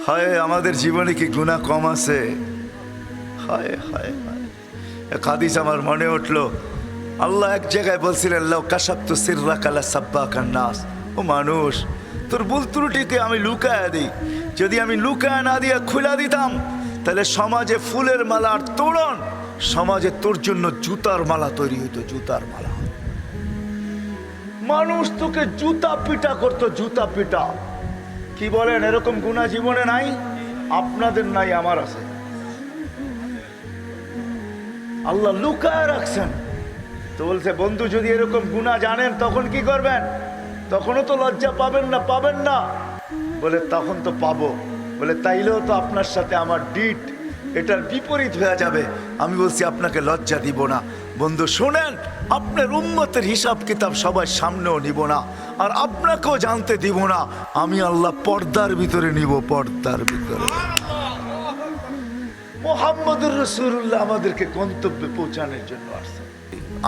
হায় আমাদের জীবনে কি গুনাহ কম আছে? হায় হায় হায়, এক হাদিস আমার মনে উঠলো। আল্লাহ এক জায়গায় বলছিলেন, লাউ কাশাফতু সিররাকা লাসাব্বাকান নাস। ও মানুষ, তোর ভুল ত্রুটিকে আমি লুকায়া দিই। যদি আমি লুকায়া না দিয়ে খুলে দিতাম, তাহলে সমাজে ফুলের মালার তোরণ, সমাজে তোর জন্য জুতার মালা তৈরি হইতো, জুতার মালা। মানুষ তোকে জুতা পিটা করতো, জুতা পিটা। কি বলেন, এরকম গুনাহ জীবনে নাই? আপনাদের নাই, আমার আছে। আল্লাহ লুকায় রাখছেন। তো বলছে, বন্ধু যদি এরকম গুনাহ জানেন তখন কি করবেন? তখনও তো লজ্জা পাবেন না? পাবেন না? বলে তখন তো পাবো। বলে তাইলেও তো আপনার সাথে আমার ডিট এটার বিপরীত হয়ে যাবে। আমি বলছি আপনাকে লজ্জা দিব না। বন্ধু শোনেন, আপনার উম্মতের হিসাব কিতাব সবার সামনেও নিব না, আর আপনাকেও জানতে দিব না। আমি আল্লাহ পর্দার ভিতরে নিব, পর্দার ভিতরে। মুহাম্মদুর রাসূলুল্লাহ আমাদেরকে গন্তব্যে পৌঁছানোর জন্য আসছে।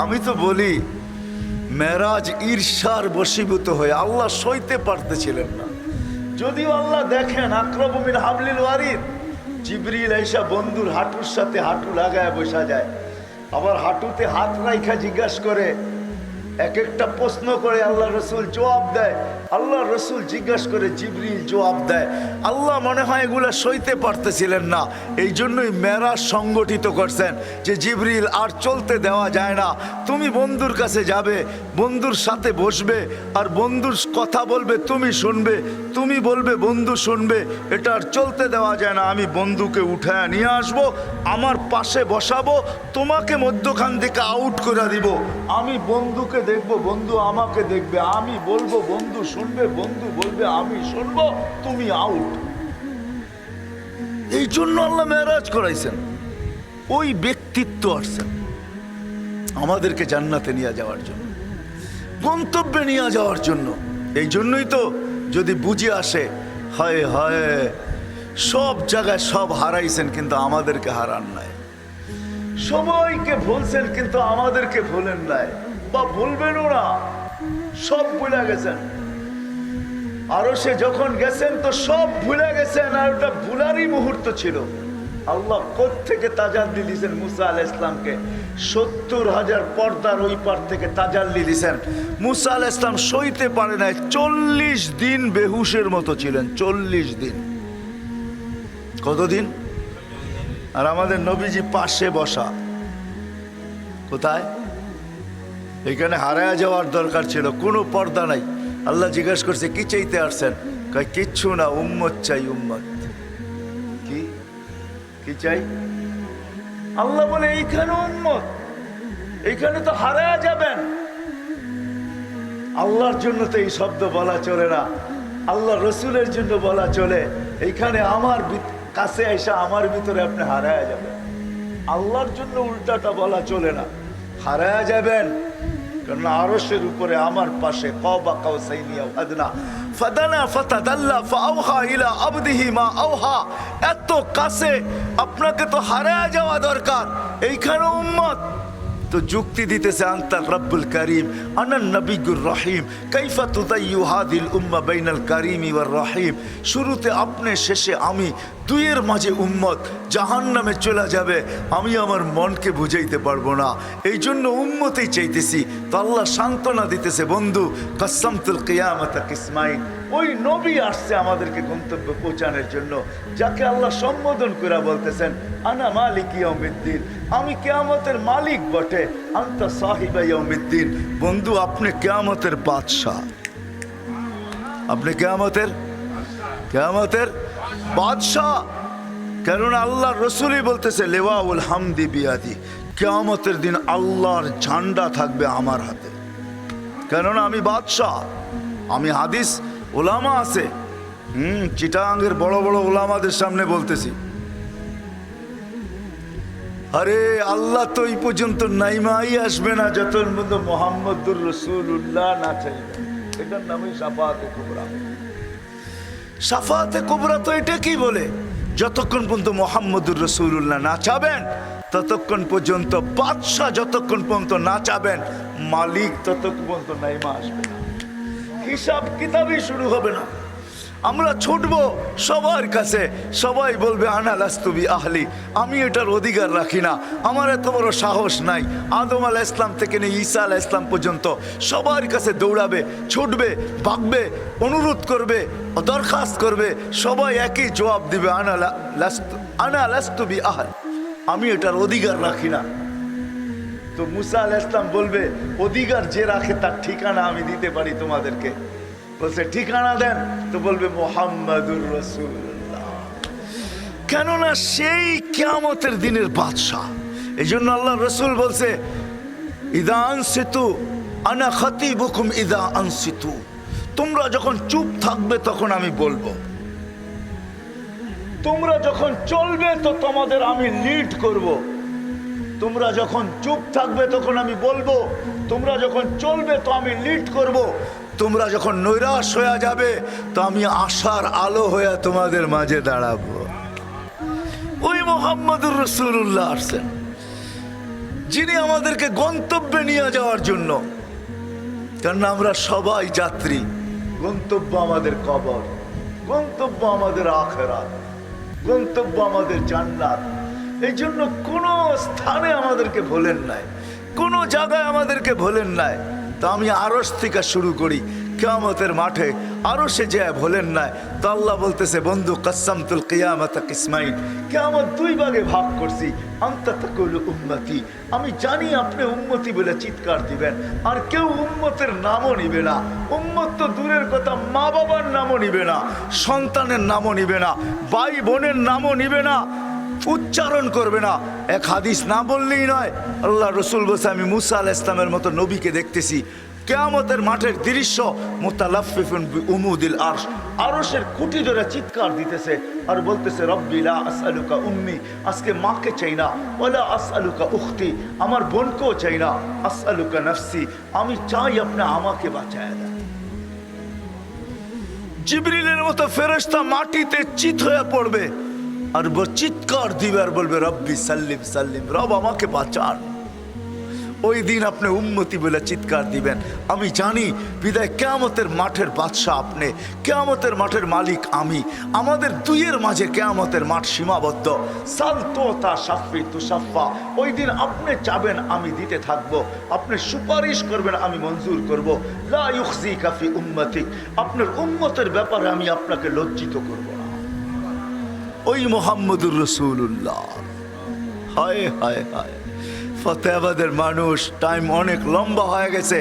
আমি তো বলি, মেরাজ ঈর্ষার বশীভূত হয়ে আল্লাহ সইতে পারতেছিলেন না। যদিও আল্লাহ দেখেন আকরাবু মিন হাবলিল ওয়ারিদ, জিবরিল আইসা বন্ধুর হাঁটুর সাথে হাঁটু লাগায় বসা যায়, আবার হাঁটুতে হাত রাইখা জিজ্ঞাসা করে, এক একটা প্রশ্ন করে আল্লাহ রসুল জবাব দেয়, আল্লাহ রসুল জিজ্ঞাসা করে, জিবরিল জবাব দেয়। আল্লাহ মনে হয় এগুলা সইতে পারতেছিলেন না, এই জন্যই মেরাজ সংগঠিত করছেন যে জিবরিল আর চলতে দেওয়া যায় না। তুমি বন্ধুর কাছে যাবে, বন্ধুর সাথে বসবে, আর বন্ধুর কথা বলবে, তুমি শুনবে, তুমি বলবে, বন্ধু শুনবে। এটা আর চলতে দেওয়া যায় না। আমি বন্ধুকে উঠায় নিয়ে আসবো, আমার পাশে বসাবো, তোমাকে মধ্যখান থেকে আউট করে দিব। আমি বন্ধুকে দেখবো, বন্ধু আমাকে দেখবে, আমি বলবো, বন্ধু শুনবে, বন্ধু বলবে, আমি শুনবো, তুমি আউট। এই জন্য আল্লাহ মেরাজ করাইছেন। ওই ব্যক্তিত্ব আসছেন আমাদেরকে জান্নাতে নিয়ে যাওয়ার জন্য, গন্তব্যে নিয়ে যাওয়ার জন্য। এই জন্যই তো যদি বুঝে আসে, হায় হায়, সব জায়গায় সব হারাইছেন কিন্তু আমাদেরকে হারান নাই। সবাইকে ভুলছেন কিন্তু আমাদেরকে ভুলেন নাই, বা ভুলবেনও না। সব ভুলে গেছেন। আরো সে যখন গেছেন তো সব ভুলে গেছেন, আর ওটা ভুলারই মুহূর্ত ছিল। আল্লাহ কোত্থেকে তাজাল্লি দিয়েছেন মুসা আলাইহিস সালামকে? 70,000 পর্দার ওই পার থেকে তাজাল্লি দিয়েছেন। মুসা আলাইহিস সালাম সইতে পারে নাই, 40 দিন বেহুশের মতো ছিলেন। 40 দিন। কতদিন? আর আমাদের নবীজি পাশে বসা। কোথায়? এখানে হারায় যাওয়ার দরকার ছিল, কোনো পর্দা নাই। আল্লাহ জিজ্ঞাসা করছে, কি চাইতে আসছেন? কয় কিচ্ছু না, উম্মত চাই, উম্মত। কি কি চাই? আল্লাহ বলে এইখানে উম্মত, এইখানে তো হারায় যাবেন। আল্লাহর জন্য তো এই শব্দ বলা চলে না, আল্লাহ রসুলের জন্য বলা চলে। এইখানে আমার কাছে আইসা আমার ভিতরে আপনি হারায় যাবেন। আল্লাহর জন্য উল্টাটা বলা চলে না, হারায় যাবেন। কারণ আরশের উপরে আমার পাশে কাবা কাউসাইনি আও আদনা ফাদানা ফাতাদাল্লা ফাআওহা ইলা আবদিহি মা আওহা। এত কাছে, আপনাকে তো হারায় যাওয়া দরকার। এইখানে উম্মত তো যুক্তি দিতেছে, আনতা রব্বুল করিম আনান নবিয়্যুর রহিম কাইফা তুদাইয়ু হাদিল উম্মাহ বাইনাল কারিমি ওয়ার রহিম। শুরুতে আপনি, শেষে আমি, দুইয়ের মাঝে উম্মত জাহান্নামে চলে যাবে, আমি আমার মনকে বুঝাইতে পারবো না। এই জন্য উম্মতেই চাইতেছি। তো আল্লাহ সান্ত্বনা দিতেছে, বন্ধু কাসামতুল কিয়ামাতা কিসমাইন। ওই নবী আসছে আমাদেরকে গন্তব্যে পৌঁছানোর জন্য, যাকে আল্লাহ সম্বোধন করে বলতেছেন, আনা মালিক ইয়াউমিদ্দিন, আমি কিয়ামতের মালিক বটে। আনতা সাহিবা ইয়াউমিদ্দিন, বন্ধু আপনি কিয়ামতের বাদশা, আপনি কিয়ামতের বাদশা। কেননা আল্লাহ রসুলই বলতেছে, লেওয়াউল হামদি বিয়াদি, কিয়ামতের দিন আল্লাহর ঝান্ডা থাকবে আমার হাতে। কেননা আমি বাদশা। আমি হাদিস ওলামা আছে, চিটাগাঙ্গের বড় বড় ওলামাদের সামনে বলতেছি, আরে আল্লাহ তো এই পর্যন্ত নাইমাই আসবে না যতক্ষণ পর্যন্ত মুহাম্মদুর রাসূলুল্লাহ না চাইবেন। এটার নামই শাফাআতে কুবরা। শাফাআতে কুবরা তো এটা কি বলে? যতক্ষণ পর্যন্ত মুহাম্মদুর রাসূলুল্লাহ না চাবেন, ততক্ষণ পর্যন্ত বাদশা, যতক্ষণ পর্যন্ত না চাবেন মালিক, ততক্ষণ পর্যন্ত নাইমা আসবে না, হিসাব কিতাবই শুরু হবে না। আমরা ছুটবো সবার কাছে, সবাই বলবে আনা লাস্তু বি আহলি, আমি এটার অধিকার রাখি না, আমার এত বড় সাহস নাই। আদম আলাইহিস সালাম থেকে নিয়ে ঈসা আলাইহিস সালাম পর্যন্ত সবার কাছে দৌড়াবে, ছুটবে, ভাগবে, অনুরোধ করবে, দরখাস্ত করবে, সবাই একই জবাব দিবে আনা লাস্তু বি আহল, আমি এটার অধিকার রাখি না। তো মুসা আলাইহিস সালাম বলবে অধিকার যে রাখে তার ঠিকানা আমি দিতে পারি তোমাদেরকে। বলছে ঠিকানা দেন, তো বলবে মুহাম্মাদুর রাসূলুল্লাহ, কেননা সেই কিয়ামতের দিনের বাদশা। এই জন্য আল্লাহ রসুল বলছে ইদা আনসিতু আনা খাতিবুকুম ইদা আনসিতু, তোমরা যখন চুপ থাকবে তখন আমি বলবো, তোমরা যখন চলবে তো তোমাদের আমি লিড করব। তোমরা যখন চুপ থাকবে তখন আমি বলবো, তোমরা যখন চলবে তো আমি লিড করব। তোমরা যখন নৈরাশ হয়ে যাবে তো আমি আশার আলো হয়ে তোমাদের মাঝে দাঁড়াবো। ওই মুহাম্মদুর রাসূলুল্লাহ আসছেন, যিনি আমাদেরকে গন্তব্যে নিয়ে যাওয়ার জন্য। কারণ আমরা সবাই যাত্রী, গন্তব্য আমাদের কবর, গন্তব্য আমাদের আখিরাত, গন্তব্য আমাদের জান্নাত। এই জন্য কোনো স্থানে আমাদেরকে ভোলেন নাই, কোনো জায়গায় আমাদেরকে ভোলেন নাই। তো আমি আরশ থেকে শুরু করি, কিয়ামতের মাঠে আরশে যে ভোলেন নাই। তো আল্লাহ বলতেছে বন্ধু কাসসামতুল কিয়ামাতা কিসমাইন, কিয়ামত দুই ভাগে ভাগ করছি। আনতা তাকুলু উম্মতি, আমি জানি আপনি উম্মতি বলে চিৎকার দিবেন, আর কেউ উম্মতের নামও নিবে না। উম্মত তো দূরের কথা, মা বাবার নামও নিবে না, সন্তানের নামও নিবে না, ভাই বোনের নামও নিবে না, উচ্চারণ করবে না। এক হাদিস না বললেই নয়, আল্লাহ রসুল বলছে আমি মুসা আলাইহিস সালামের মতো নবীকে দেখতেছি কিয়ামতের মাঠের দৃশ্য, মুতালাফফিফুন বিউমুদিল আরশ, আরশের খুঁটি ধরে চিৎকার দিতেছে আর বলতেছে রব্বি লা আসআলুকা উম্মি, আজকে মাকে চাই না, ওয়ালা আসআলুকা উখতি, আমার বোনকেও চাই না, আসআলুকা নাফসি, আমি চাই আপনি আমাকে বাঁচায় দেন। জিবরিলের মতো ফেরেশতা মাটিতে চিত হয়ে পড়বে আর চিৎকার দিবে আর বলবে রব্বি সাল্লিম সাল্লিম, রব আমাকে বাঁচান। ওই দিন আপনি উম্মতি বলে চিৎকার দিবেন। আমি জানি বিদায় কিয়ামতের মাঠের বাদশা আপনি, কিয়ামতের মাঠের মালিক আমি। আমাদের দুইয়ের মাঝে কিয়ামতের মাঠ সীমাবদ্ধ। সাল তোতা শাফি তুশাফা, ওই দিন আপনি চাবেন আমি দিতে থাকব, আপনি সুপারিশ করবেন আমি মঞ্জুর করব। লা ইউখজিকা ফি উম্মতিক, আপনার উম্মতের ব্যাপারে আমি আপনাকে লজ্জিত করব না। ওই মুহাম্মদুর রাসূলুল্লাহ। হায় হায় হায়, ফতেহাবাদের মানুষ, টাইম অনেক লম্বা হয়ে গেছে,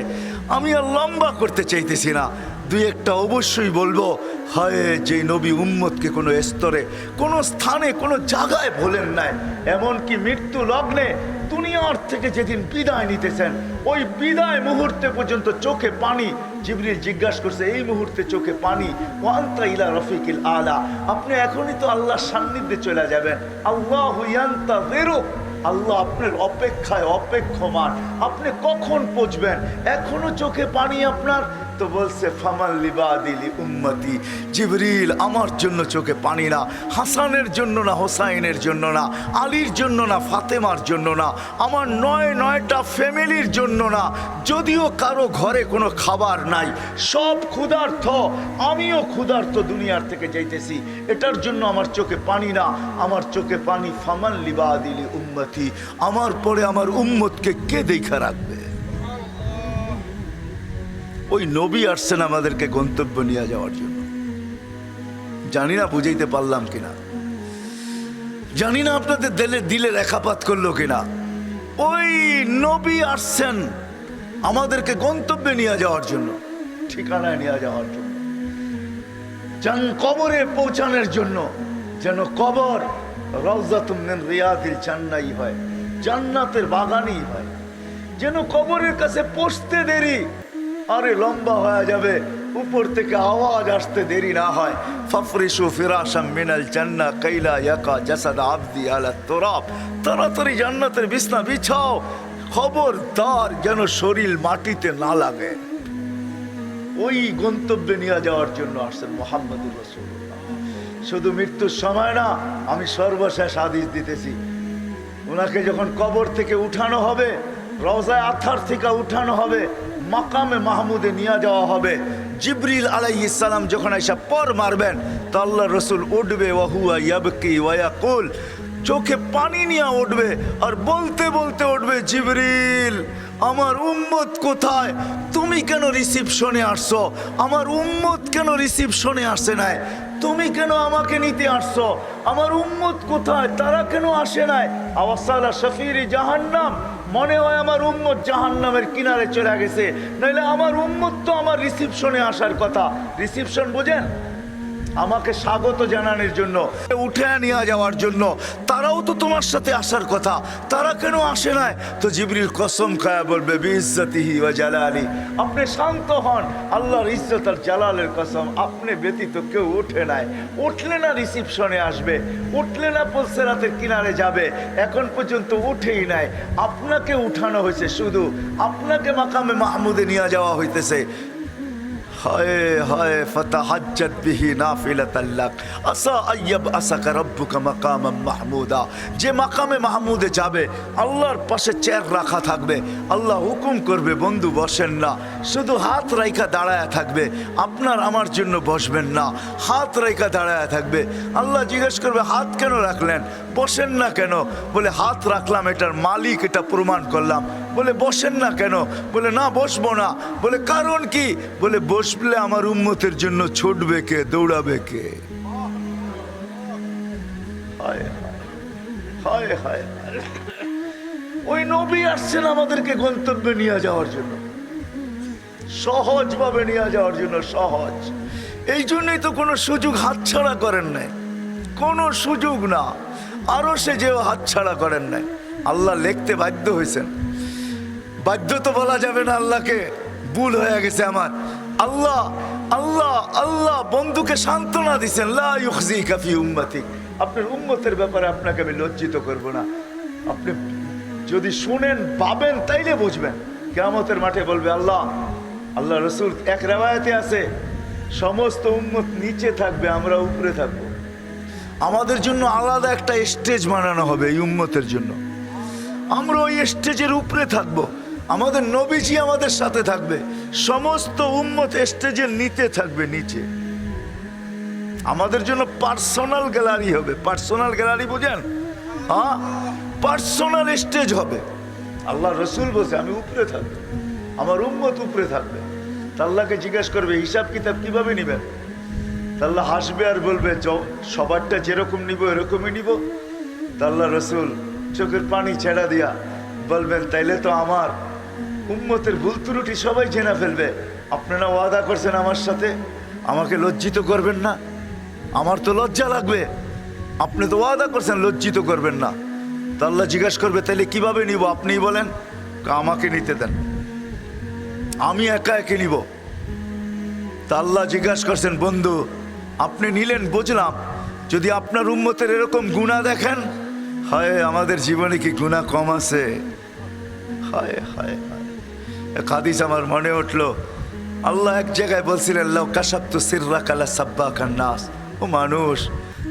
আমি আর লম্বা করতে চাইতেছি না। দুই একটা অবশ্যই বলবো। হায়, যে নবী উম্মতকে কোনো স্তরে, কোনো স্থানে, কোনো জায়গায় ভোলেন নাই, এমনকি মৃত্যু লগ্নে দুনিয়ার থেকে যেদিন বিদায় নিতেছেন, ওই বিদায় মুহূর্তে পর্যন্ত চোখে পানি। জিবরিল জিজ্ঞাসা করছে এই মুহূর্তে চোখে পানি, ওয়ান্তা ইলা রফিকিল আলা, আপনি এখনই তো আল্লাহর সান্নিধ্যে চলে যাবেন। আল্লাহু ইয়ান্তাযিরুক, আল্লাহ আপনার অপেক্ষায় অপেক্ষমান, আপনি কখন পৌঁছবেন, এখনো চোখে পানি আপনার। তো বলছে ফামাল লিবাদিলি উম্মতি, জিবরিল আমার জন্য চোখে পানি না, হাসানের জন্য না, হোসাইনের জন্য না, আলীর জন্য না, ফাতেমার জন্য না, আমার নয়টা ফ্যামিলির জন্য না। যদিও কারো ঘরে কোনো খাবার নাই, সব ক্ষুধার্ত, আমিও ক্ষুধার্ত, দুনিয়ার থেকে যাইতেছি, এটার জন্য আমার চোখে পানি না, আমার চোখে পানি ফামাল লিবাদিলি উম্মতি, আমার পরে আমার উম্মতকে কে দেখা রাখবে। ওই নবী আসছেন আমাদেরকে গন্তব্য নিয়ে যাওয়ার জন্য। জানি না বুঝাইতে পারলাম কিনা, জানি না আপনাদের দিলে রেখাপাত করলো কিনা। ওই নবী আসছেন আমাদেরকে গন্তব্যে নিয়ে যাওয়ার জন্য, ঠিকানায় নিয়ে যাওয়ার জন্য, কবরে পৌঁছানোর জন্য। যেন কবর রাউযাতুম মিন রিয়াদিল জান্নাহ হয়, জান্নাতের বাগানই হয়। যেন কবরের কাছে পৌঁছতে দেরি, আরে লম্বা হয়ে যাবে, উপর থেকে আওয়াজ আসতে দেরি না হয়। ফাফরিশু ফিরাশাম মিনাল জান্নাহ কাইলা ইয়াকা জাসাদ আবদি আলা তুরাব, তাড়াতাড়ি জান্নাতের বিছনা বিছাও, খবরদার যেন শরীর মাটিতে না লাগে। ওই গন্তব্যে নিয়ে যাওয়ার জন্য আসছেন মুহাম্মদুর রাসূলুল্লাহ। শুধু মৃত্যুর সময় না, আমি সর্বশেষ হাদিস দিতেছি, ওনাকে যখন কবর থেকে উঠানো হবে, রওজায়ে আতহার থেকে উঠানো হবে, মাকামে মাহমুদে নিয়ে যাওয়া হবে, জিবরিল আলাইহিস সালাম যখন আইসা পর মারবেন তো আল্লাহ রসুল উঠবে ওয়াহুয়া ইয়াবকি ওয়া ইয়াকুল, চোখে পানি নিয়ে উঠবে আর বলতে বলতে উঠবে, জিবরিল আমার উম্মত কোথায়? তুমি কেন রিসিপশনে আসছো? আমার উম্মত কেন রিসিপশনে আসে নাই? তুমি কেন আমাকে নিতে আসছো? আমার উম্মত কোথায়? তারা কেন আসে নাই? আওয়াসালা শফিরি জাহান্নাম, মনে হয় আমার উম্মত জাহান্নামের কিনারে চলে গেছে, নইলে আমার উম্মত তো আমার রিসিপশনে আসার কথা। রিসিপশন বুঝেন? আমাকে স্বাগত জানানোর জন্য, উঠে নিয়ে যাওয়ার জন্য। তারাও তো তোমার সাথে আসার কথা, তারা কেন আসে নাই? তো জিবরিল কসম খায়া বলবে, বিইজ্জতিহি ওয়া জালালি, আপনি শান্ত হন, আল্লাহর ইজ্জত আর জালালের কসম, আপনি ব্যতীত কেউ উঠে নাই। উঠলে না রিসিপশনে আসবে, উঠলে না পুলসিরাতের কিনারে যাবে, এখন পর্যন্ত উঠেই নাই। আপনাকে উঠানো হয়েছে, শুধু আপনাকে মাকামে মাহমুদে নিয়ে যাওয়া হইতেছে। হায় হায় ফাতাহাজ্জাত বিহি নাফিলাতাল লাক আসা আইয়াব আসাকা রাব্বুকা মাকামান মাহমুদা। যে মাকামে মাহমুদে যাবে আল্লাহর পাশে চেয়ার রাখা থাকবে, আল্লাহ হুকুম করবে, বন্ধু বসেন না, শুধু হাত রাইখা দাঁড়ায়া থাকবে, আপনার আমার জন্য বসবেন না, হাত রাইখা দাঁড়ায়া থাকবে। আল্লাহ জিজ্ঞেস করবে, হাত কেন রাখলেন? বসেন না কেন? বলে হাত রাখলাম, এটার মালিক, এটা প্রমাণ করলাম। বলে বসেন না কেন? বলে না বসবো না। বলে কারণ কি? বলে বসলে আমার উম্মতের জন্য ছুটবে কে, দৌড়াবে কে? হায় হায় হায়, ওই নবী আসছেন আমাদেরকে গন্তব্যে নিয়ে যাওয়ার জন্য, সহজভাবে নিয়ে যাওয়ার জন্য, সহজ। এই জন্যই তো কোনো সুযোগ হাতছাড়া করেন নাই, কোনো সুযোগ না। আরো সে যেও হাতছাড়া করেন নাই, আল্লাহ লিখতে বাধ্য হয়েছেন। বাধ্য তো বলা যাবে না আল্লাহকে, ভুল হয়ে গেছে আমার। আল্লাহ আল্লাহ আল্লাহ বন্ধুকে সান্ত্বনা দিচ্ছেন, লা ইউখজিকা ফি উম্মতিক, আপনার উম্মতের ব্যাপারে আপনাকে আমি লজ্জিত করব না। আপনি যদি শুনেন ভাবেন তাইলে বুঝবেন। কিয়ামতের মাঠে বলবে আল্লাহ, আল্লাহ রসুল এক রিওয়ায়াতে আছে, সমস্ত উম্মত নিচে থাকবে, আমরা উপরে থাকব। আমাদের জন্য আলাদা একটা স্টেজ বানানো হবে এই উম্মতের জন্য, আমরা ওই স্টেজের উপরে থাকব, আমাদের নবীজি আমাদের সাথে থাকবে, সমস্ত উম্মত স্টেজের নিচে থাকবে, নিচে। আমাদের জন্য পার্সোনাল গ্যালারি হবে। পার্সোনাল গ্যালারি বুঝেন? হ্যাঁ, পার্সোনাল স্টেজ হবে। আল্লাহ রসুল বলছে আমি উপরে থাকবো, আমার উম্মত উপরে থাকবে। আল্লাহকে জিজ্ঞেস করবে হিসাব কিতাব কিভাবে নিবেন? আল্লাহ হাসবে আর বলবে সবারটা যেরকম নিব এরকমই নিব। আল্লাহ রসুল চোখের পানি ছেড়া দিয়া বলবেন, তাইলে তো আমার উম্মতের ভুল ত্রুটি সবাই জেনে ফেলবে। আপনারা ওয়াদা করছেন আমার সাথে, আমাকে লজ্জিত করবেন না। আমার তো লজ্জা লাগবে, আপনি তো ওয়াদা করছেন লজ্জিত করবেন না। তা আল্লাহ জিজ্ঞাসা করবে, তাইলে কিভাবে নিব আপনিই বলেন? আমাকে নিতে দেন, আমি একা একে নিব। তা আল্লাহ জিজ্ঞাসা করছেন, বন্ধু আপনি নিলেন বুঝলাম, যদি আপনার উম্মতের এরকম গুনাহ দেখেন, হায় আমাদের জীবনে কি গুনাহ কম আছে? হায় হায় হায়, এক হাদিস আমার মনে উঠলো। আল্লাহ এক জায়গায় বলছিলেন, লাউ কাশাফতু সিররাকা লাসাব্বাকান নাস, ও মানুষ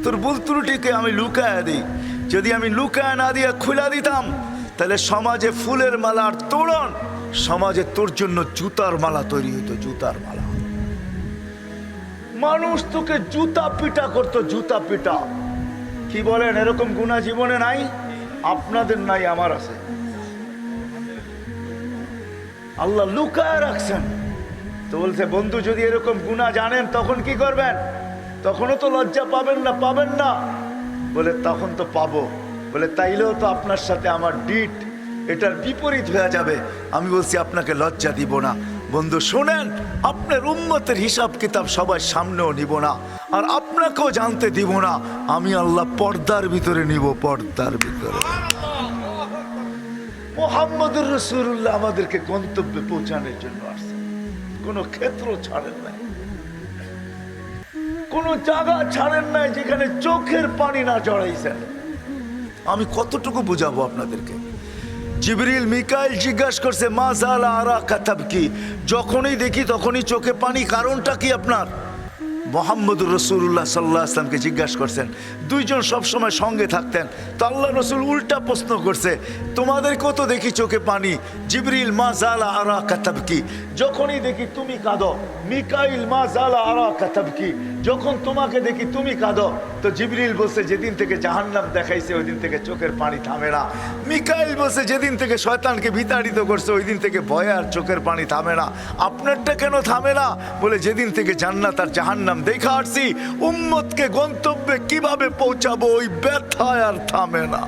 তোর ভুল ত্রুটিকে আমি লুকায়া দিই, যদি আমি লুকায়া না দিয়া খুলে দিতাম তাহলে সমাজে ফুলের মালা আর তোরণ, সমাজে তোর জন্য জুতার মালা তৈরি হইতো, জুতার মালা। মানুষ তোকে জুতা পিটা করতো, জুতা পিটা। কি বলেন, এরকম গুনাহ জীবনে নাই? আপনাদের নাই, আমার আছে। আল্লাহ লুকায় রাখছেন। তো বলছে, বন্ধু যদি এরকম গুনাহ জানেন তখন কি করবেন? তখনও তো লজ্জা পাবেন না? পাবেন না? বলে তখন তো পাবো। বলে তাইলেও তো আপনার সাথে আমার ডিট এটার বিপরীত হয়ে যাবে। আমি বলছি আপনাকে লজ্জা দিব না। বন্ধু শোনেন, আপনার উম্মতের হিসাব কিতাব সবার সামনেও নিব না, আর আপনাকেও জানতে দিব না। আমি আল্লাহ পর্দার ভিতরে নিব, পর্দার ভিতরে। মুহাম্মদুর রাসূলুল্লাহ আমাদেরকে গন্তব্যে পৌঁছানোর জন্য আসছে, কোনো ক্ষেত্র ছাড়েন নাই, কোনো জায়গা ছাড়েন নাই যেখানে চোখের পানি না জড়াইছেন। আমি কতটুকু বুঝাবো আপনাদেরকে? জিবরিল মিকাইল জিজ্ঞাসা করছে, মা জালা আরা কাতাবকি, যখনই দেখি তখনই চোখে পানি, কারণটা কি আপনার? মোহাম্মদুর রসুল্লাহ সাল্লাহ আসলামকে জিজ্ঞাসা করছেন, দুইজন সবসময় সঙ্গে থাকতেন, তো আল্লাহ রসুল উল্টা প্রশ্ন করছে, তোমাদের কত দেখি চোখে পানি, জিবরিল মা জালা আরা কাতাবকি, যখনই দেখি তুমি কাঁদো, মিকাইল মা জালা আরা কাতাবকি, যখন তোমাকে দেখি তুমি কাঁদো, তো জিবরিল বলছে যেদিন থেকে জাহান্নাম দেখাইছে ওই দিন থেকে চোখের পানি থামে না, মিকাইল বলছে যেদিন থেকে শয়তানকে বিতাড়িত করছে ওই দিন থেকে ভয়ে আর চোখের পানি থামে না। আপনারটা কেন থামে না? বলে যেদিন থেকে জান্নাত আর জাহান্নাম দেখা আসছি, উম্মতকে গন্তব্যে কিভাবে পৌঁছাবো ওই ব্যথায় আর থামে না,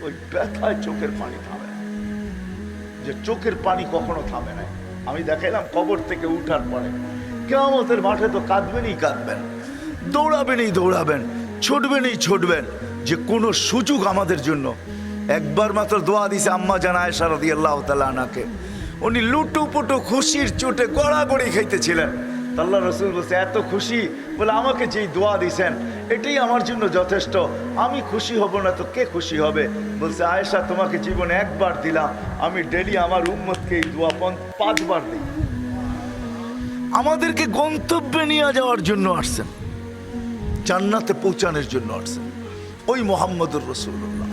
ওই ব্যথায় চোখের পানি থামে না। যে চোখের পানি কখনো থামে না। আমি দেখাইলাম কবর থেকে উঠার পরে কিয়ামতের মাঠে তো কাঁদবেনই কাঁদবেন, দৌড়াবেনই দৌড়াবেন, ছুটবেনই ছুটবেন, যে কোনো সুযোগ আমাদের জন্য। একবার মাত্র দোয়া দিছে আম্মা জান আয়েশা রাদিয়াল্লাহু তাআলা আনহাকে, উনি লুটুপুটু খুশির চোটে গড়াগড়ি খাইতেছিলেন। আল্লাহ রসুল বলছে এত খুশি, বলে আমাকে যেই দোয়া দিছেন এটাই আমার জন্য যথেষ্ট, আমি খুশি হব না তো কে খুশি হবে? বলছে আয়েশা তোমাকে জীবনে একবার দিলাম, আমি ডেলি আমার উম্মতকে এই দোয়া 5 বার দিই। আমাদেরকে গন্তব্যে নিয়ে যাওয়ার জন্য আসছেন, জান্নাতে পৌঁছানোর জন্য আসছেন ওই মোহাম্মদুর রাসূলুল্লাহ।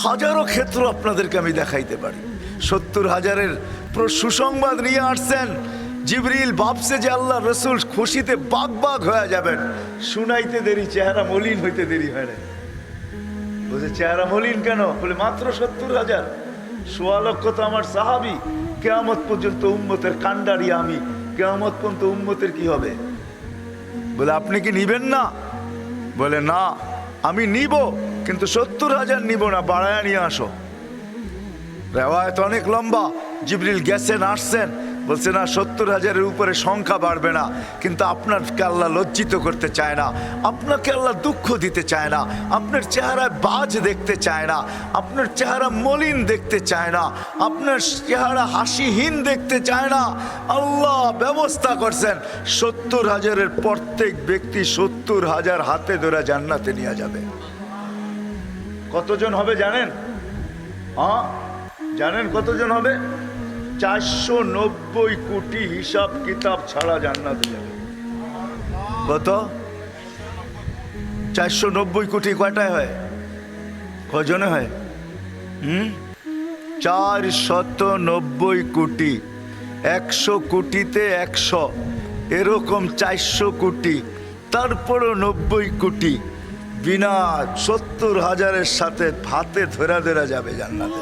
হাজারো ক্ষেত্র আপনাদেরকে আমি দেখাইতে পারি। 70,000-এর সুসংবাদ নিয়ে আসছেন। জিবরিল ভাবছে যে আল্লাহ রসুল খুশিতে বাগ বাগ হয়ে যাবেন, শুনাইতে দেরি, চেহারা মলিন হইতে দেরি হয় না। বলছে চেহারা মলিন কেন? বলে মাত্র 70,000, 1.25 লক্ষ তো আমার সাহাবী, কিয়ামত পর্যন্ত উম্মতের কান্ডারি আমি, কিয়ামত পর্যন্ত উম্মতের কি হবে? বলে আপনি কি নিবেন না? বলে না আমি নিব, কিন্তু 70,000 নিব না, বাড়ায়া নিয়ে আসো। রেওয়ায়েত অনেক লম্বা। জিবরিল গেছেন আসছেন, বলছে না 70,000-এর উপরে সংখ্যা বাড়বে না, কিন্তু আপনাকে আল্লাহ লজ্জিত করতে চায় না, আপনাকে আল্লাহ দুঃখ দিতে চায় না, আপনার চেহারায় বাজ দেখতে চায় না, আপনার চেহারা মলিন দেখতে চায় না, আপনার চেহারা হাসিহীন দেখতে চায় না। আল্লাহ ব্যবস্থা করছেন 70,000-এর প্রত্যেক ব্যক্তি 70,000 হাতে ধরে জান্নাতে নিয়ে যাবে। কতজন হবে জানেন? জানেন কতজন হবে? 490 কোটি হিসাব কিতাব ছাড়া জান্নাতে যাবে। কত? 490 কোটি কয়টায় হয়? কজনে হয়? 490 কোটি। 100 কোটিতে 100, এরকম 400 কোটি, তারপরও 90 কোটি বিনা 70,000-এর সাথে হাতে ধরা ধরা যাবে জান্নাতে।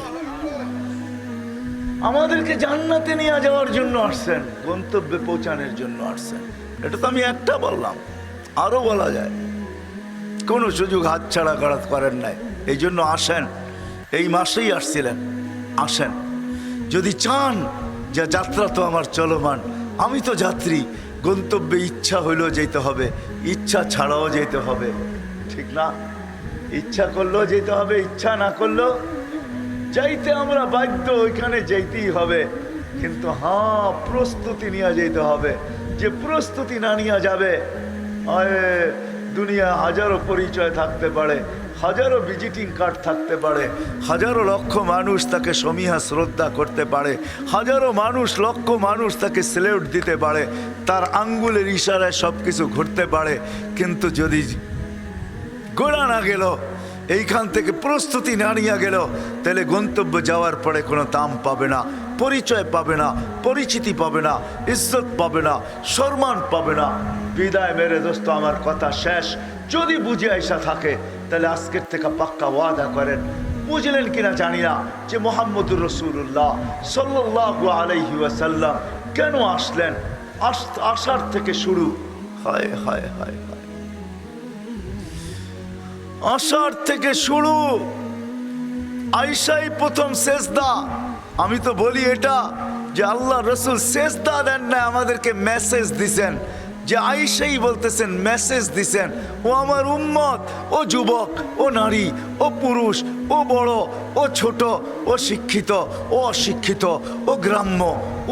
আমাদেরকে জান্নাতে নিয়ে যাওয়ার জন্য আসছেন, গন্তব্যে পৌঁছানোর জন্য আসছেন। এটা তো আমি একটা বললাম, আরো বলা যায়। কোনো সুযোগ হাতছাড়া করেন নাই, এই জন্য আসেন। এই মাসেই আসছিলেন, আসেন। যদি চান যে যাত্রা তো আমার চলমান, আমি তো যাত্রী, গন্তব্যে ইচ্ছা হইলেও যেতে হবে, ইচ্ছা ছাড়াও যেতে হবে, ঠিক না? ইচ্ছা করলেও যেতে হবে, ইচ্ছা না করলেও যাইতে আমরা বাধ্য, ওইখানে যেতেই হবে। কিন্তু হ্যাঁ, প্রস্তুতি নিয়ে যেতে হবে। যে প্রস্তুতি না নিয়ে যাবে, দুনিয়া হাজারো পরিচয় থাকতে পারে, হাজারো ভিজিটিং কার্ড থাকতে পারে, হাজারো লক্ষ মানুষ তাকে সমীহা শ্রদ্ধা করতে পারে, হাজারো মানুষ লক্ষ মানুষ তাকে স্যালুট দিতে পারে, তার আঙ্গুলের ইশারায় সব কিছু ঘটতে পারে, কিন্তু যদি গোড়া না গেল, এইখান থেকে প্রস্তুতি না নিয়ে গেল, তাহলে গন্তব্য যাওয়ার পরে কোনো দাম পাবে না, পরিচয় পাবে না, পরিচিতি পাবে না, ইজ্জত পাবে না, সম্মান পাবে না। বিদায় মেরে দোস্ত, আমার কথা শেষ। যদি বুঝে আইসা থাকে তাহলে আজকের থেকে পাক্কা ওয়াদা করেন। বুঝলেন কিনা জানি না, যে মুহাম্মদুর রাসূলুল্লাহ সাল্লাল্লাহু আলাইহি ওয়াসাল্লাম কেন আসলেন? আসার থেকে শুরু, হায় হায় হায় হায়, আসার থেকে শুরু, আয়েশাই প্রথম সেজদা। আমি তো বলি এটা যে আল্লাহ রসুল সেজদা দেন না, আমাদেরকে মেসেজ দিছেন, যে আয়েশাই বলতেছেন, মেসেজ দিছেন, ও আমার উম্মত, ও যুবক, ও নারী, ও পুরুষ, ও বড়, ও ছোট, ও শিক্ষিত, ও অশিক্ষিত, ও গ্রাম্য,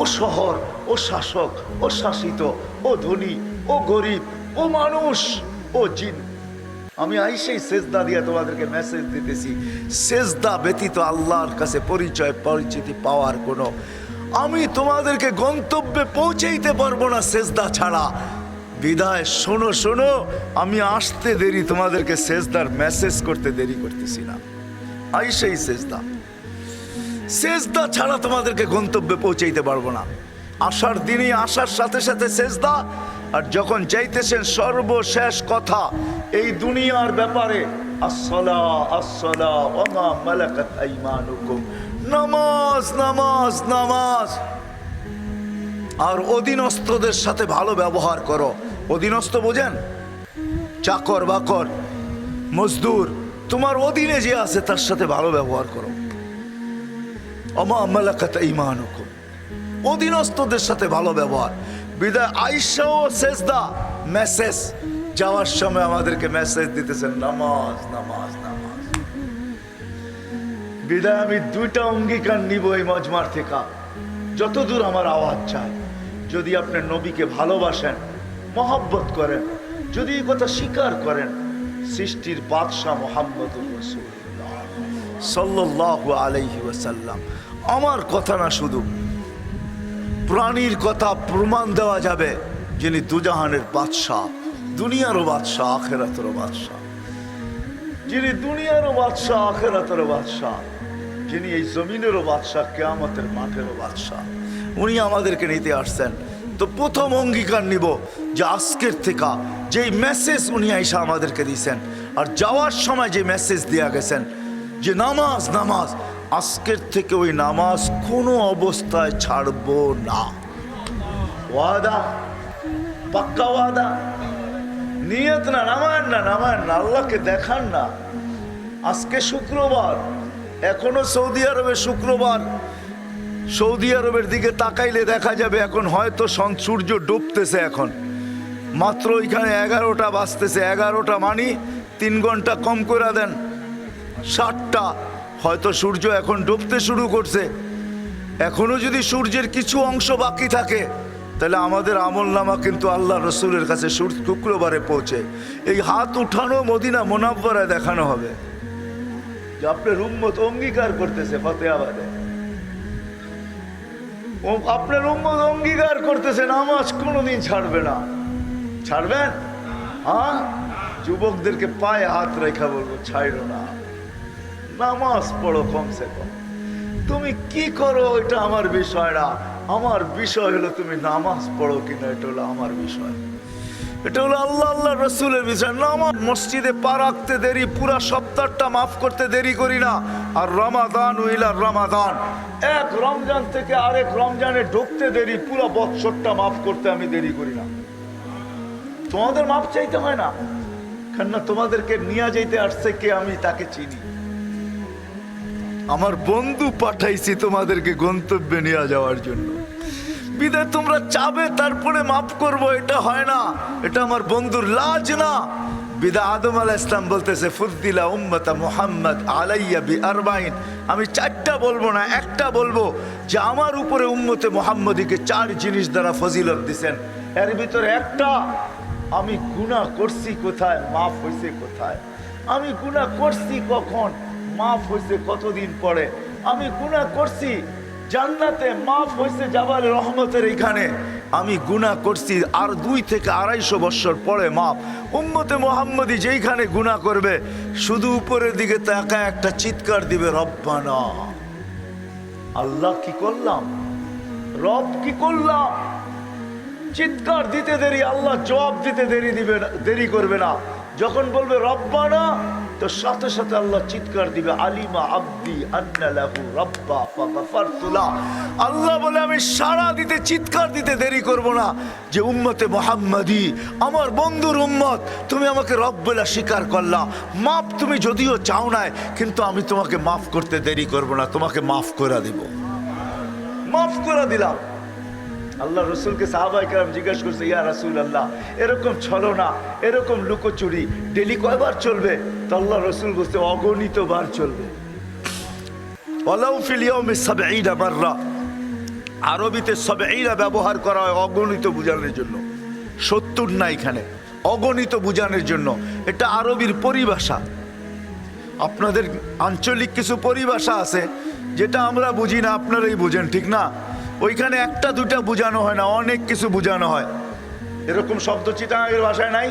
ও শহর, ও শাসক, ও শাসিত, ও ধনী, ও গরিব, ও মানুষ, ও জিন, আমি আইসেই সেজদা দিয়ে তোমাদেরকে মেসেজ দিতেছি। সেজদা ব্যতীত আল্লাহর কাছে পরিচয় পরিচিতি পাওয়ার কোনো আমি তোমাদেরকে গন্তব্যে পৌঁছাইতে পারবো না সেজদা ছাড়া। বিদায় শোনো শোনো, আমি আসতে দেরি, তোমাদেরকে সেজদার মেসেজ করতে দেরি করতেছি না। আইসেই সেজদা, সেজদা ছাড়া তোমাদেরকে গন্তব্যে পৌঁছাইতে পারবো না। আসার দিনই আসার সাথে সাথে সেজদা, আর যখন যাইতেছেন সর্বশেষ কথা এই দুনিয়ার ব্যাপারে, আসসালা আসসালা ওয়া মা মালাকাত আইমানুকুম, নামাজ নামাজ নামাজ। আর অধীনস্থদের সাথে ভালো ব্যবহার করো। অধীনস্থ বোঝেন? চাকর বাকর মজদুর, তোমার অধীনে যে আছে তার সাথে ভালো ব্যবহার করো। ওমা মালাকাত ঈমানুকুম, অধীনস্থদের সাথে ভালো ব্যবহার। বিদায় আইসাও সেজদা, মেসেজ যাওয়ার সময় আমাদেরকে মেসেজ দিতেছেন নামাজ নামাজ নামাজ। বিদায় আমি দুইটা অঙ্গীকার নিব এই মজমার থেকে, যতদূর আমার আওয়াজ চায়। যদি আপনি নবীকে ভালোবাসেন, মহব্বত করেন, যদি এই কথা স্বীকার করেন, সৃষ্টির বাদশাহ মুহাম্মদুর রাসূলুল্লাহ সাল্লাল্লাহু আলাইহি ওয়াসাল্লাম, আমার কথা না শুধু প্রাণীর কথা প্রমাণ দেওয়া যাবে, যিনি দুজাহানের বাদশাহ, দুনিয়ারও বাদশাহ আখিরাতেরও বাদশাহ, যিনি দুনিয়ারও বাদশাহ আখিরাতেরও বাদশাহ, যিনি এই জমিনেরও বাদশাহ কিয়ামতের মাঠেরও বাদশাহ, উনি আমাদেরকে নিতে আসছেন। তো প্রথম অঙ্গীকার নিব যে আজকের থেকে যেই মেসেজ উনি আইসা আমাদেরকে দিয়েছেন, আর যাওয়ার সময় যে মেসেজ দেয়া গেছেন যে নামাজ নামাজ, আজকের থেকে ওই নামাজ কোনো অবস্থায় ছাড়বো না। ওয়াদা, পাক্কা ওয়াদা, নিয়ত না, নামায় না, নামায় না, আল্লাহকে দেখান না। আজকে শুক্রবার, এখনো সৌদি আরবে শুক্রবার, সৌদি আরবের দিকে তাকাইলে দেখা যাবে এখন হয়তো সূর্য ডুবতেছে। এখন মাত্র এখানে 11টা বাজতেছে, 11টা মানে 3 ঘন্টা কম করে দেন, 7টা, হয়তো সূর্য এখন ডুবতে শুরু করছে। এখনো যদি সূর্যের কিছু অংশ বাকি থাকে, তাহলে আমাদের আমল নামা কিন্তু আল্লাহ রসুলের কাছে শুক্রবারে পৌঁছে এই হাত উঠানো মদিনা মুনাব্বরায় দেখানো হবে যে আপনার উম্মত অঙ্গীকার করতেছে ফতেহাবাদে, আপনার উম্মত অঙ্গীকার করতেছে নামাজ কোনোদিন ছাড়বে না। ছাড়বেন? হ্যাঁ, যুবকদেরকে পায়ে হাত রেখা বলবো ছাইড়ো না, নামাজ পড়ো কমসে কম। তুমি কি করো এটা আমার বিষয় না, আমার বিষয় হলো তুমি নামাজ পড়ো কিনা, এটা হলো আমার বিষয়, এটা হলো আল্লাহ আল্লাহ রসুলের বিষয়। নামাজ মসজিদে পা রাখতে দেরি, পুরা সপ্তাহটা মাফ করতে দেরি করি না। আর রমাদান উইলা রমাদান, এক রমজান থেকে আরেক রমজানে ঢুকতে দেরি, পুরা বৎসরটা মাফ করতে আমি দেরি করি না। তোমাদের মাফ চাইতে হয় না, কেননা তোমাদেরকে নিয়ে যাইতে আসছে কে, আমি তাকে চিনি। আমার বন্ধু পাঠাইছি তোমাদেরকে গন্তব্যে নিয়ে যাওয়ার জন্য। বিদায় তোমরা চাবে তারপরে মাফ করব, এটা হয় না, এটা আমার বন্ধুর লাজ না। বিদায় আদম আলাইহিস সালাম বলতেছে ফুদ্দিলা উম্মতা মুহাম্মদ আলাইয়া বিআরবাইন, আমি 4টা বলবো না, একটা বলবো যে আমার উপরে উম্মতে মুহাম্মদীকে 4 জিনিস দ্বারা ফজিলত দিবেন। এর ভিতরে একটা, আমি গুনাহ করছি কোথায়, মাফ হইছে কোথায়, আমি গুনাহ করছি কখন, মাফ হয়েছে কতদিন পরে, আমি গুনাহ করছি জান্নাতে, মাফ হয়েছে জাবালে রহমতের এইখানে, আমি গুনাহ করছি আর 2 থেকে 250 বছর পরে মাফ। উম্মতে মুহাম্মদী যেইখানে গুনাহ করবে শুধু উপরের দিকে তাকায় একটা চিৎকার দিবে, রব্বানা, আল্লাহ কি করলাম, রব কি করলাম। চিৎকার দিতে দেরি, আল্লাহ জবাব দিতে দেরি করবে না। যখন বলবে রব্বানা, তো সাথে সাথে আল্লাহ চিৎকার দিবে, আলিমা আব্দি আন্না লাহু রাব্বা ফাগফারতু লাহু। আল্লাহ বলে আমি সাড়া দিতে, চিৎকার দিতে দেরি করব না যে উম্মতে মুহাম্মদী আমার বন্ধুর উম্মত, তুমি আমাকে রব বলে স্বীকার করলা, মাফ তুমি যদিও চাও নাই, কিন্তু আমি তোমাকে মাফ করতে দেরি করব না, তোমাকে মাফ করে দিব। মাফ করে দিলাম। আল্লাহ রসুলকে সাহাবায়ে কেরাম জিজ্ঞাসা করছে, ইয়া রাসূলুল্লাহ, এরকম ছলনা, এরকম লুকোচুরি ডেলি কয়বার চলবে? তো আল্লাহ রসুল বলছে অগণিত বার চলবে। ওয়ালাউ ফিল ইয়াউমি ৭০ মাররা, আরবিতে ৭০ ব্যবহার করা হয় অগণিত বোঝানোর জন্য, ৭০ না, এখানে অগণিত বোঝানোর জন্য। এটা আরবির পরিভাষা। আপনাদের আঞ্চলিক কিছু পরিভাষা আছে যেটা আমরা বুঝি না, আপনারাই বুঝেন, ঠিক না? ওইখানে একটা দুটা বোঝানো হয় না, অনেক কিছু বোঝানো হয়। এরকম শব্দ চিটাগাঙ্গের ভাষায় নাই?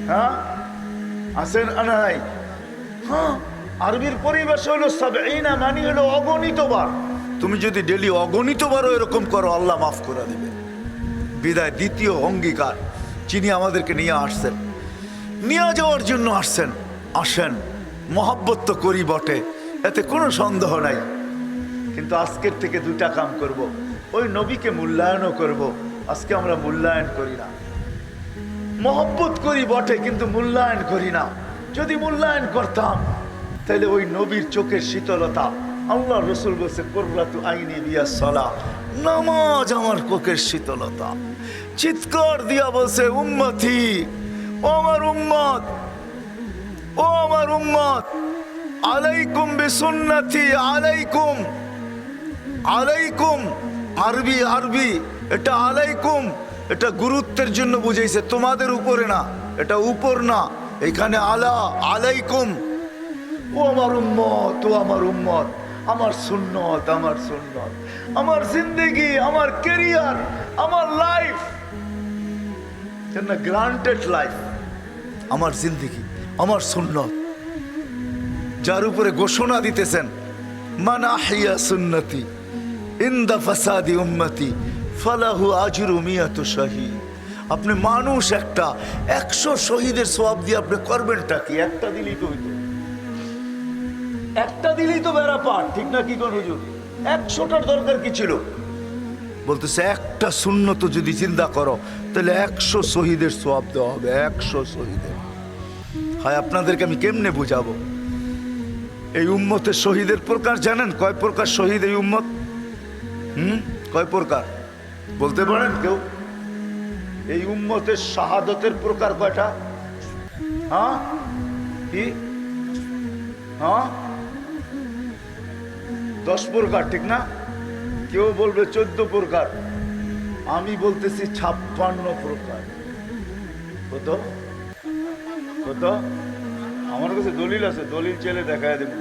হ্যাঁ আছে না নাই? হ্যাঁ, আরবির পরিবেশ হলো সাবঈনা, মানে হলো অগণিত বার। তুমি যদি ডেলি অগণিত বারও এরকম করো, আল্লাহ মাফ করে দিবে। বিদায় দ্বিতীয় অঙ্গীকার, যিনি আমাদেরকে নিয়ে আসছেন, নিয়ে যাওয়ার জন্য আসছেন, আসেন। মহব্বত তো করি বটে, এতে কোনো সন্দেহ নাই, কিন্তু আজকের থেকে দুইটা কাম করব। ওই নবীকে মূল্যায়নও করব। আজকে আমরা মূল্যায়ন করি না। মহব্বত করি বটে, কিন্তু মূল্যায়ন করি না। যদি মূল্যায়ন করতাম, তাহলে ওই নবীর চোখের শীতলতা, আল্লাহ রসুল বলছে কুররাতু আইনি বিয়াস সালাহ, নামাজ আমার চোখের শীতলতা। চিৎকার দিয়া বলছে উম্মতি, ও আমার উম্মত, ও আমার উম্মত, আলাইকুম বিসুন্নতি, আলাইকুম, আলাইকুম। আরবি আরবি, এটা আলাইকুম, এটা গুরুত্বের জন্য বুঝাইছে, তোমাদের উপরে না, এটা উপর না, এখানে আলা, আলাইকুম। ও আমার উম্মত, ও আমার উম্মত, আমার সুন্নত, আমার সুন্নত, আমার জিন্দেগি, আমার ক্যারিয়ার, আমার লাইফ, গ্রান্টেড লাইফ, আমার জিন্দেগি, আমার সুন্নত, যার উপরে ঘোষণা দিতেছেন মান আহইয়া সুন্নতি ইনদা ফাসাদি উম্মতি ফালাহু আজরু মিয়াতু শহীদ। আপনি মানুষ একটা, 100 শহীদের সওয়াব দিয়ে আপনি করবেনটা কি? একটা দিলেই তো হইতো, একটা দিলেই তো বেড়া পার, ঠিক না? কি কোন হুজুর, 100টার দরকার কি ছিল? বলতেছে একটা সুন্নত যদি চিন্তা করো, তাহলে 100 শহীদের সওয়াব দেওয়া হবে, 100 শহীদের। হয় আপনাদেরকে আমি কেমনে বুঝাবো? এই উম্মতের শহীদের প্রকার জানেন? কয় প্রকার শহীদ এই উম্মত? কয় প্রকার বলতে পারেন কেউ? এই উম্মতের শাহাদতের প্রকার কয়টা? হ্যাঁ কি? হ্যাঁ 10 প্রকার, ঠিক না? কেউ বলবে 14 প্রকার, আমি বলতেছি 56 প্রকার। কত কত? আমার কাছে দলিল আছে, দলিল চেলে দেখায় দেব।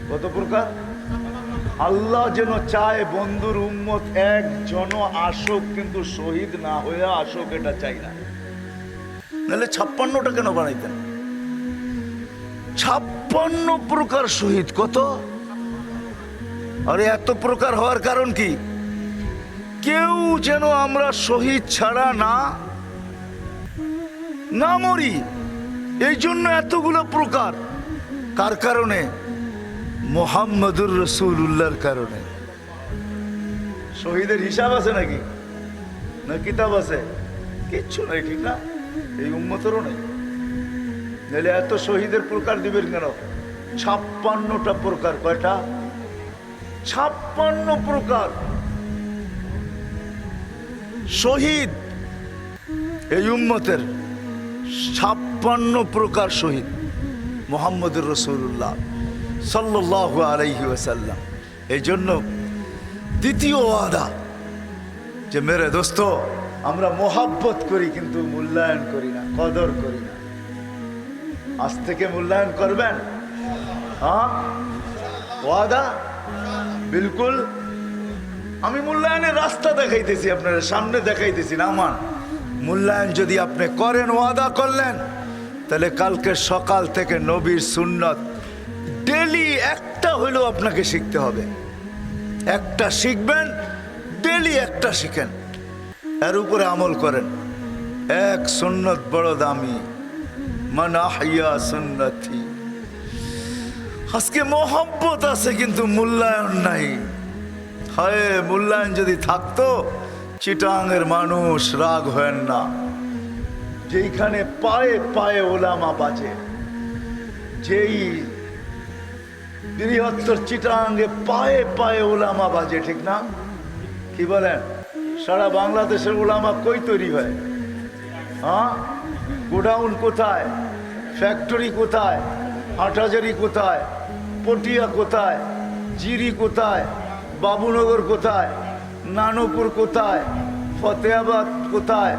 কত প্রকার? আল্লাহ যেন চায় বন্ধুর উম্মত একজন আসুক, কিন্তু শহীদ না হয়ে আসুক, এটা চাই না। নাহলে 56টা কেন বানাইতেন? 56 প্রকার শহীদ। কত? আরে এত প্রকার হওয়ার কারণ কি? কেউ যেন আমরা শহীদ ছাড়া না মরি, এই জন্য এতগুলো প্রকার। কার কারণে? মুহাম্মদুর রাসূলুল্লাহর কারণে। শহীদের হিসাব আছে নাকি? না কিতাব আছে? কিচ্ছু নাই, ঠিক না? এই উম্মতেরও নেই, নাহলে এত শহীদের প্রকার দিবেন কেন? 56টা প্রকার। কয়টা? 56 প্রকার শহীদ এই উম্মতের, 56 প্রকার শহীদ মুহাম্মদুর রাসূলুল্লাহ সাল্লাল্লাহু আলাইহি ওয়াসাল্লাম। এই জন্য দ্বিতীয় ওয়াদা যে মেরে দোস্ত, আমরা মোহাব্বত করি কিন্তু মূল্যায়ন করি না, কদর করি না। আজ থেকে মূল্যায়ন করবেন? হ্যাঁ ওয়াদা? বিলকুল। আমি মূল্যায়নের রাস্তা দেখাইতেছি, আপনারা সামনে দেখাইতেছি না। আমার মূল্যায়ন যদি আপনি করেন, ওয়াদা করলেন, তাহলে কালকে সকাল থেকে নবীর সুন্নত ডেলি একটা হইলেও আপনাকে শিখতে হবে। একটা শিখবেন, ডেলি একটা শিখেন, এর উপরে আমল করেন। এক সুন্নত বড় দামি, মান আহইয়া সুন্নতি। আজকে মোহাব্বত আছে কিন্তু মূল্যায়ন নাই। হয় মূল্যায়ন যদি থাকতো, চিটাঙের মানুষ রাগ হয় না। যেইখানে পায়ে পায়ে ওলামা বাজে, যেই বৃহত্তর চিটাঙে পায়ে পায়ে ওলামা বাজে, ঠিক না? কি বলেন? সারা বাংলাদেশের ওলামা কই তৈরি হয়? হ্যাঁ, গোডাউন কোথায়, ফ্যাক্টরি কোথায়, হাটহাজারি কোথায়, পটিয়া কোথায়, জিরি কোথায়, বাবুনগর কোথায়, নানুপুর কোথায়, ফতেহাবাদ কোথায়,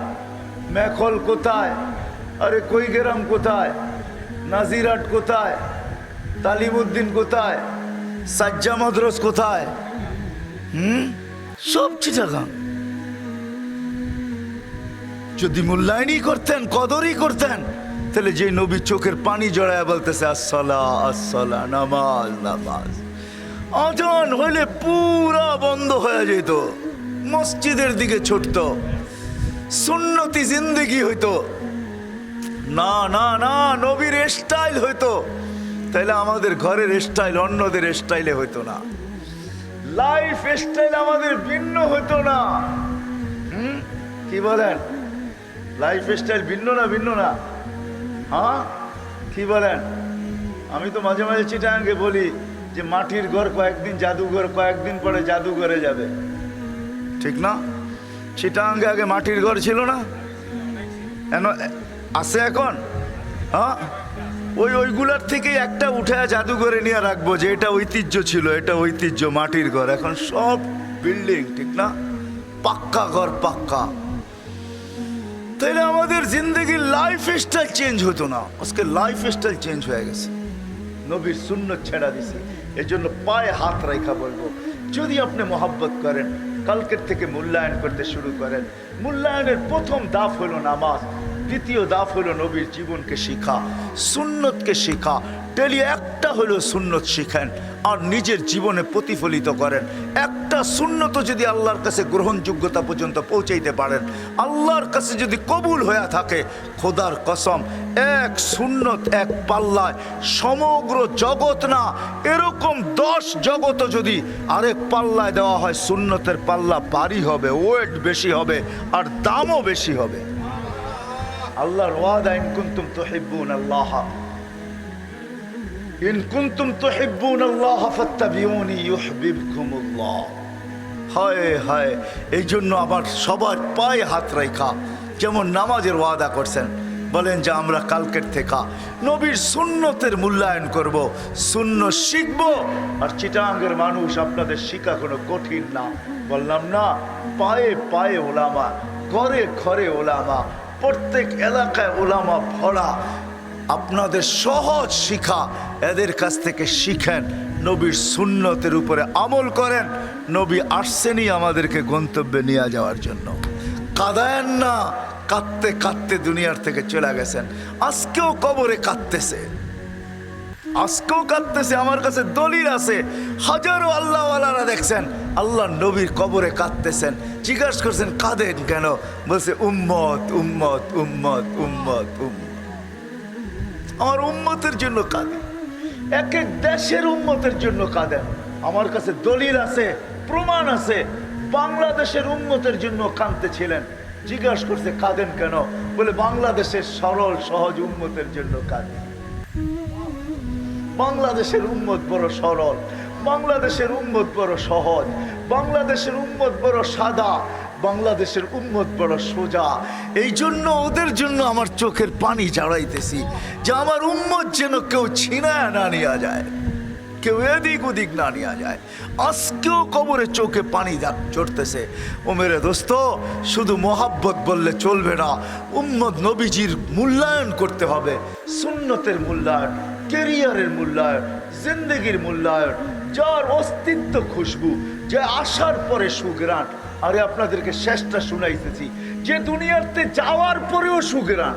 মেখল কোথায়, আরে কৈগেরাম কোথায়, নাজিরাট কোথায়, তালিমউদ্দিন কোথায়, সাজ্জা মাদ্রাস কোথায়, সব চিটাগাং। যদি মূল্যায়নই করতেন, কদরই করতেন, তাহলে যে নবী চোখের পানি জড়ায় বলতেছে আসসালা আসসালা, নামাজ নামাজ, আজান হইলে পুরা বন্ধ হয়ে যেত, মসজিদের দিকে ছুটত, সুন্নতি জিন্দেগি হইতো। না না না, নবীর স্টাইল হইতো, তাইলে আমাদের ঘরের স্টাইল অন্যদের স্টাইলে হইতো না, লাইফ স্টাইল আমাদের ভিন্ন হইতো না। কি বলেন? লাইফ স্টাইল ভিন্ন না? ভিন্ন না? হ্যাঁ, কি বলেন? আমি তো মাঝে মাঝে চিটাঙ্গে বলি যে মাটির ঘর কয়েকদিন জাদুঘর, কয়েকদিন পরে জাদুঘরে যাবে, ঠিক না? চিটাঙ্গে আগে মাটির ঘর ছিল না, আছে এখন। হ্যাঁ, ওইগুলার থেকে একটা উঠে জাদুঘরে নিয়ে রাখবো, যে এটা ঐতিহ্য ছিল, এটা ঐতিহ্য মাটির ঘর। এখন সব বিল্ডিং, ঠিক না? পাক্কা ঘর, পাক্কা। তাহলে আমাদের জিন্দগির লাইফ স্টাইল চেঞ্জ হতো না, আজকে লাইফ স্টাইল চেঞ্জ হয়ে গেছে, নবীর সুন্নত ছেড়া দিছে। এই জন্য পায়ে হাত রাখা বলবো, যদি আপনি মহব্বত করেন, কালকের থেকে মূল্যায়ন করতে শুরু করেন। মূল্যায়নের প্রথম ধাপ হলো নামাজ, দ্বিতীয় ধাপ হলো নবীর জীবনকে শিখা, সুন্নতকে শিখা। ডেলি একটা হলো সুন্নত শিখেন আর নিজের জীবনে প্রতিফলিত করেন। একটা সুন্নত যদি আল্লাহর কাছে গ্রহণযোগ্যতা পর্যন্ত পৌঁছাইতে পারেন, আল্লাহর কাছে যদি কবুল হয়ে থাকে, খোদার কসম, এক সুন্নত এক পাল্লায় সমগ্র জগৎ না, এরকম 10 জগৎ যদি আরেক পাল্লায় দেওয়া হয়, সুন্নতের পাল্লা ভারী হবে, ওয়েট বেশি হবে আর দামও বেশি হবে। আল্লাহর ওয়াদা, ইন কুনতুম তুহিব্বুনাল্লাহ, ইন কুনতুম তুহিব্বুনাল্লাহ ফাত্তাবিউনি ইউহিব্বুকুমুল্লাহ। হায় হায়, এই জন্য আবার সবার পায়ে হাত রাখা, যেমন নামাজের ওয়াদা করছেন, বলেন যে আমরা কালকের থেকে নবীর সুন্নতের মূল্যায়ন করব, সুন্নত শিখব। আর চিটাঙ্গের মানুষ, আপনাদের শিখা কোনো কঠিন না, বললাম না, পায়ে পায়ে ওলামা, ঘরে ঘরে ওলামা, প্রত্যেক এলাকায় ওলামা ভরা। আপনাদের সহজ শিখা, এদের কাছ থেকে শিখেন, নবীর সুন্নতের উপরে আমল করেন। নবী আসছেনই আমাদেরকে গন্তব্যে নিয়ে যাওয়ার জন্য, কাঁদায়েন না। কাঁদতে কাঁদতে দুনিয়ার থেকে চলে গেছেন, আজকেও কবরে কাঁদতেছে, আজকেও কাঁদতেছে। আমার কাছে দলিল আছে, হাজারো আল্লাহওয়ালারা দেখছেন আল্লাহ নবীর কবরে কাঁদতেছেন। জিজ্ঞাসা করছেন কাঁদেন কেন? বলছে উম্মত উম্মত উম্মত উম্মত উম্মত, আমার উম্মতের জন্য কাঁদে, এক এক দেশের উম্মতের জন্য কাঁদেন। আমার কাছে দলিল আছে, প্রমাণ আছে, বাংলাদেশের উম্মতের জন্য কাঁদতেছিলেন। জিজ্ঞাসা করছে কাঁদেন কেন? বলে বাংলাদেশের সরল সহজ উম্মতের জন্য কাঁদে। বাংলাদেশের উম্মত বড় সরল, বাংলাদেশের উম্মত বড় সহজ, বাংলাদেশের উম্মত বড় সাদা, বাংলাদেশের উম্মত বড় সোজা। এই জন্য ওদের জন্য আমার চোখের পানি ঝাড়াইতেছি, যে আমার উম্মত যেন কেউ ছিনায় না নেওয়া যায়, কেউ এদিক ওদিক না নেওয়া যায়। আজকেও কবরে চোখে পানি চড়তেছে। ও মেরে দোস্ত, শুধু মোহাব্বত বললে চলবে না, উম্মত নবীজির মূল্যায়ন করতে হবে, সুন্নতের মূল্যায়ন, কেরিয়ারের মূল্যায়ন, জিন্দগির মূল্যায়ন, যার অস্তিত্ব খুশবু, যে আসার পরে সুঘ্রাণ। আরে আপনাদেরকে শেষটা শুনাইতেছি, যে দুনিয়াতে যাওয়ার পরেও সুঘ্রাণ।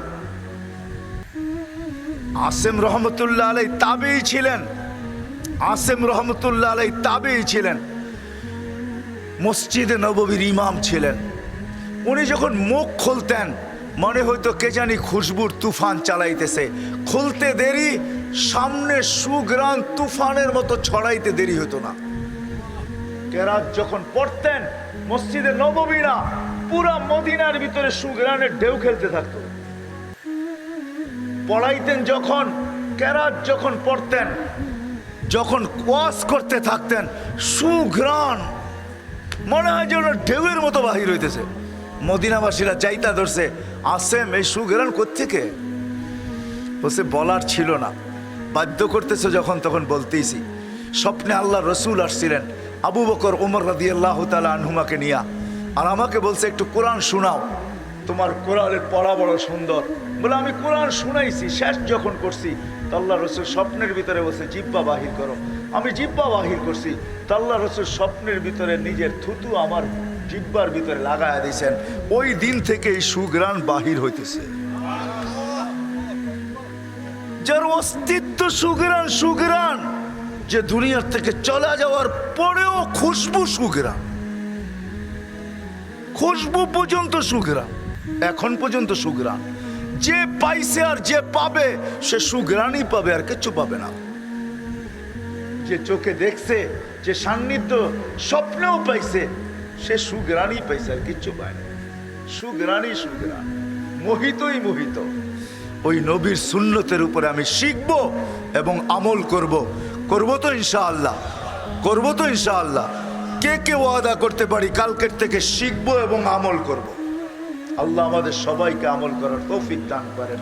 আসেম রহমতুল্লাহ আলাই তাবেই ছিলেন, আসেম রহমতুল্লাহ আলাই তাবেই ছিলেন, মসজিদে নববীর ইমাম ছিলেন। উনি যখন মুখ খুলতেন, মনে হইতো কে জানি খুশবুর তুফান চালাইতেছে। খুলতে দেরি, সামনে সুঘ্রাণ তুফানের মতো ছড়াইতে দেরি হতো না। কেরাত যখন পড়তেন, মসজিদে নববী না, পুরা মদিনার ভিতরে সুঘ্রাণের ঢেউ খেলতে থাকতো। পড়াইতেন যখন, কেরাত যখন পড়তেন, যখন ওয়াজ করতে থাকতেন, সুঘ্রাণ মনে হয় যেন ঢেউয়ের মতো বাহির হইতেছে। মদিনাবাসীরা চাইতা ধরছে, আসেম এই সুঘ্রাণ কোত্থেকে? বলছে বলার ছিল না, বাধ্য করতেছে যখন তখন বলতেইছি। স্বপ্নে আল্লাহ রসুল আসছিলেন আবু বকর ওমর রাদিয়াল্লাহু তাআলা আনহুমাকে নিয়া, আর আমাকে বলছে একটু কোরআন শোনাও, তোমার কোরআনের পড়া বড় সুন্দর। বলে আমি কোরআন শুনাইছি, শেষ যখন করছি তো আল্লাহ রসুল স্বপ্নের ভিতরে বলছে জিব্বা বাহির করো। আমি জিব্বা বাহির করছি, তা আল্লাহ রসুল স্বপ্নের ভিতরে নিজের থুতু আমার জিব্বার ভিতরে লাগায়া দিয়েছেন। ওই দিন থেকে এই সুঘ্রাণ বাহির হইতেছে, যার অস্তিত্ব সুঘ্রাণ, সুঘ্রাণ যে দুনিয়ার থেকে চলে যাওয়ার পরেও খুশবু সুঘ্রাণ, খুশবু পর্যন্ত সুঘ্রাণ, এখন পর্যন্ত সুঘ্রাণ। যে পাইছে আর যে পাবে সে সুঘ্রাণই পাবে, আর কিছু পাবে না। যে চোখে দেখছে, যে সান্নিধ্য স্বপ্নেও পাইছে, সে সুঘ্রাণই পাইছে, আর কিচ্ছু পায় না। সুঘ্রাণই সুঘ্রাণ, মোহিতই মোহিত। ওই নবীর সুন্নতের উপরে আমি শিখব এবং আমল করব। করব তো ইনশাআল্লাহ, করব তো ইনশাআল্লাহ। কে কে ওয়াদা করতে পারি কালকের থেকে শিখব এবং আমল করব? আল্লাহ আমাদের সবাইকে আমল করার তৌফিক দান করেন।